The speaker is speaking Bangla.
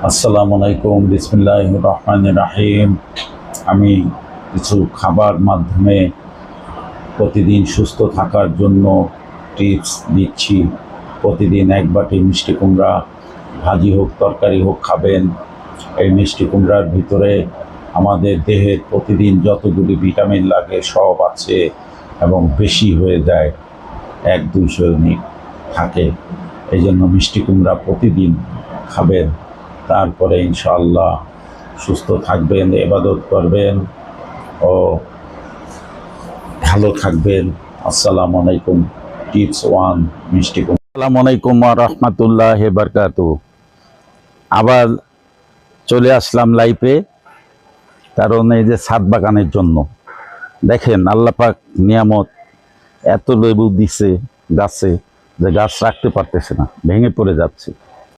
আসসালামু আলাইকুম, বিসমিল্লাহির রহমানির রহিম। আমি কিছু খাবার মাধ্যমে প্রতিদিন সুস্থ থাকার জন্য টিপস দিচ্ছি। প্রতিদিন এক বাটি মিষ্টি কুমড়া ভাজি হোক তরকারি হোক খাবেন। এই মিষ্টি কুমড়ার ভিতরে আমাদের দেহের প্রতিদিন যতগুলি ভিটামিন লাগে সব আছে এবং বেশি হয়ে যায়, 1-200 ইউনিট থাকে। এই জন্য মিষ্টি কুমড়া প্রতিদিন খাবেন। তারপরে ইনশাআল্লাহ সুস্থ থাকবেন, ইবাদত করবেন ও ভালো থাকবেন। আসসালামু আলাইকুম। টিপস 1, মিষ্টি কুমড়া। আসসালামু আলাইকুম ওয়া রাহমাতুল্লাহি ওয়া বারাকাতুহু। আবার চলে আসলাম লাইভে, কারণ এই যে ছাদ বাগানের জন্য দেখেন আল্লাহ পাক নিয়ামত, এত লেবু দিছে গাছে যে গাছ রাখতে পারতেছে না, ভেঙে পড়ে যাচ্ছে।